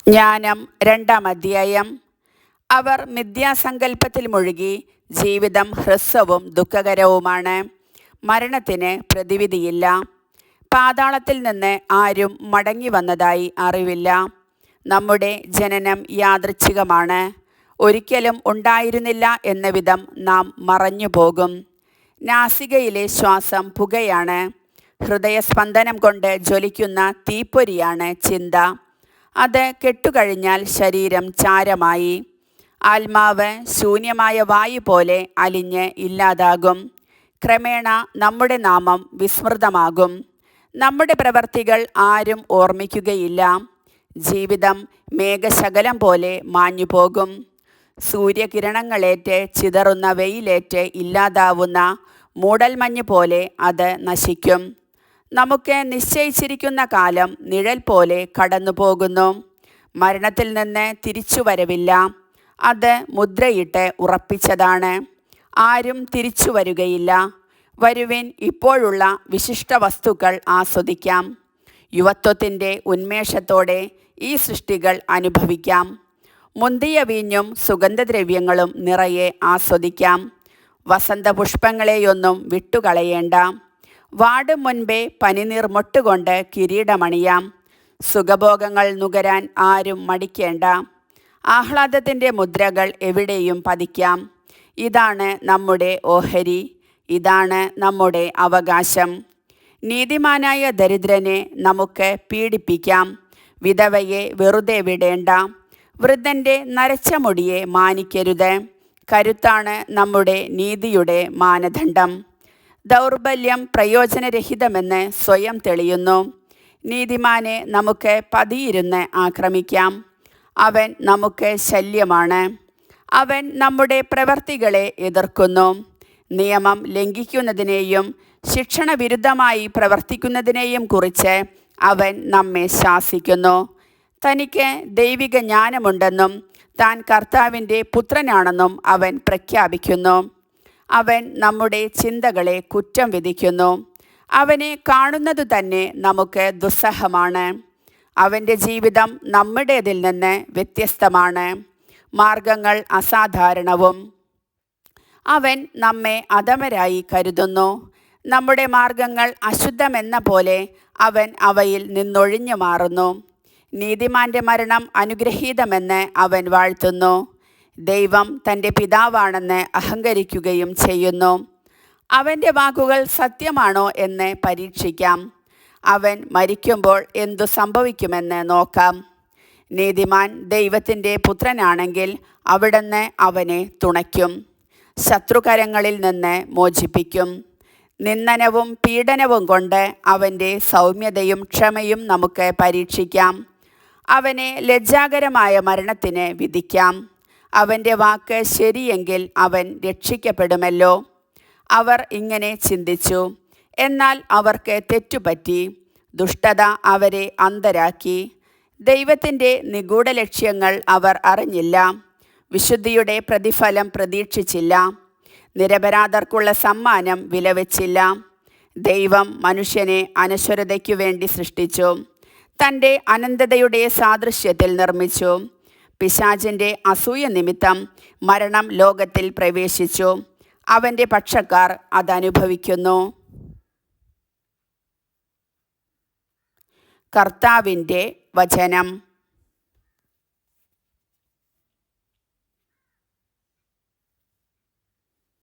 ജ്ഞാനം 2-ാം അധ്യായം. അവർ മിഥ്യാസങ്കല്പത്തിൽ മുഴുകി. ജീവിതം ഹ്രസ്വവും ദുഃഖകരവുമാണ്. മരണത്തിന് പ്രതിവിധിയില്ല. പാതാളത്തിൽ നിന്ന് ആരും മടങ്ങി വന്നതായി അറിവില്ല. നമ്മുടെ ജനനം യാദൃച്ഛികമാണ്. ഒരിക്കലും ഉണ്ടായിരുന്നില്ല എന്ന വിധം നാം മറഞ്ഞു പോകും. നാസികയിലെ ശ്വാസം പുകയാണ്. ഹൃദയസ്പന്ദനം കൊണ്ട് ജ്വലിക്കുന്ന തീപ്പൊരിയാണ് ചിന്ത. അത് കെട്ടുകഴിഞ്ഞാൽ ശരീരം ചാരമായി. ആത്മാവ് ശൂന്യമായ വായു പോലെ അലിഞ്ഞ് ഇല്ലാതാകും. ക്രമേണ നമ്മുടെ നാമം വിസ്മൃതമാകും. നമ്മുടെ പ്രവർത്തികൾ ആരും ഓർമ്മിക്കുകയില്ല. ജീവിതം മേഘശകലം പോലെ മാഞ്ഞുപോകും. സൂര്യകിരണങ്ങളേറ്റ് ചിതറുന്ന വെയിലേറ്റ് ഇല്ലാതാവുന്ന മൂടൽമഞ്ഞ് പോലെ അത് നശിക്കും. നമുക്ക് നിശ്ചയിച്ചിരിക്കുന്ന കാലം നിഴൽ പോലെ കടന്നു പോകുന്നു. മരണത്തിൽ നിന്ന് തിരിച്ചുവരവില്ല. അത് മുദ്രയിട്ട് ഉറപ്പിച്ചതാണ്. ആരും തിരിച്ചു വരികയില്ല. വരുവിൻ, ഇപ്പോഴുള്ള വിശിഷ്ട വസ്തുക്കൾ ആസ്വദിക്കാം. യുവത്വത്തിൻ്റെ ഉന്മേഷത്തോടെ ഈ സൃഷ്ടികൾ അനുഭവിക്കാം. മുന്തിയ വീഞ്ഞും സുഗന്ധദ്രവ്യങ്ങളും നിറയെ ആസ്വദിക്കാം. വസന്തപുഷ്പങ്ങളെയൊന്നും വിട്ടുകളയേണ്ട. വാടും മുൻപേ പനിനീർമൊട്ടുകൊണ്ട് കിരീടമണിയാം. സുഖഭോഗങ്ങൾ നുകരാൻ ആരും മടിക്കേണ്ട. ആഹ്ലാദത്തിൻ്റെ മുദ്രകൾ എവിടെയും പതിക്കാം. ഇതാണ് നമ്മുടെ ഓഹരി. ഇതാണ് നമ്മുടെ അവകാശം. നീതിമാനായ ദരിദ്രനെ നമുക്ക് പീഡിപ്പിക്കാം. വിധവയെ വെറുതെ വിടേണ്ട. വൃദ്ധൻ്റെ നരച്ച മുടിയെ മാനിക്കരുത്. കരുത്താണ് നമ്മുടെ നീതിയുടെ മാനദണ്ഡം. ദൗർബല്യം പ്രയോജനരഹിതമെന്ന് സ്വയം തെളിയുന്നു. നീതിമാനെ നമുക്ക് പതിയിരുന്ന് ആക്രമിക്കാം. അവൻ നമുക്ക് ശല്യമാണ്. അവൻ നമ്മുടെ പ്രവർത്തികളെ എതിർക്കുന്നു. നിയമം ലംഘിക്കുന്നതിനെയും ശിക്ഷണവിരുദ്ധമായി പ്രവർത്തിക്കുന്നതിനെയും കുറിച്ച് അവൻ നമ്മെ ശാസിക്കുന്നു. തനിക്ക് ദൈവിക ജ്ഞാനമുണ്ടെന്നും താൻ കർത്താവിൻ്റെ പുത്രനാണെന്നും അവൻ പ്രഖ്യാപിക്കുന്നു. അവൻ നമ്മുടെ ചിന്തകളെ കുറ്റം വിധിക്കുന്നു. അവനെ കാണുന്നതു തന്നെ നമുക്ക് ദുസ്സഹമാണ്. അവൻ്റെ ജീവിതം നമ്മുടേതിൽ നിന്ന് വ്യത്യസ്തമാണ്. മാർഗങ്ങൾ അസാധാരണവും. അവൻ നമ്മെ അധമരായി കരുതുന്നു. നമ്മുടെ മാർഗങ്ങൾ അശുദ്ധമെന്ന പോലെ അവൻ അവയിൽ നിന്നൊഴിഞ്ഞു മാറുന്നു. നീതിമാന്റെ മരണം അനുഗ്രഹീതമെന്ന് അവൻ വാഴ്ത്തുന്നു. ദൈവം തൻ്റെ പിതാവാണെന്ന് അഹങ്കരിക്കുകയും ചെയ്യുന്നു. അവൻ്റെ വാക്കുകൾ സത്യമാണോ എന്ന് പരീക്ഷിക്കാം. അവൻ മരിക്കുമ്പോൾ എന്തു സംഭവിക്കുമെന്ന് നോക്കാം. നീതിമാൻ ദൈവത്തിൻ്റെ പുത്രനാണെങ്കിൽ അവിടുന്ന് അവനെ തുണയ്ക്കും. ശത്രുകരങ്ങളിൽ നിന്ന് മോചിപ്പിക്കും. നിന്ദനവും പീഡനവും കൊണ്ട് അവൻ്റെ സൗമ്യതയും ക്ഷമയും നമുക്ക് പരീക്ഷിക്കാം. അവനെ ലജ്ജാകരമായ മരണത്തിന് വിധിക്കാം. അവൻ്റെ വാക്ക് ശരിയെങ്കിൽ അവൻ രക്ഷിക്കപ്പെടുമല്ലോ. അവർ ഇങ്ങനെ ചിന്തിച്ചു, എന്നാൽ അവർക്ക് തെറ്റുപറ്റി. ദുഷ്ടത അവരെ അന്ധരാക്കി. ദൈവത്തിൻ്റെ നിഗൂഢ ലക്ഷ്യങ്ങൾ അവർ അറിഞ്ഞില്ല. വിശുദ്ധിയുടെ പ്രതിഫലം പ്രതീക്ഷിച്ചില്ല. നിരപരാധർക്കുള്ള സമ്മാനം വിലവെച്ചില്ല. ദൈവം മനുഷ്യനെ അനശ്വരതയ്ക്കു വേണ്ടി സൃഷ്ടിച്ചു. തൻ്റെ അനന്തതയുടെ സാദൃശ്യത്തിൽ നിർമ്മിച്ചു. പിശാചിൻ്റെ അസൂയ നിമിത്തം മരണം ലോകത്തിൽ പ്രവേശിച്ചു. അവൻ്റെ പക്ഷക്കാർ അതനുഭവിക്കുന്നു. കർത്താവിൻ്റെ വചനം.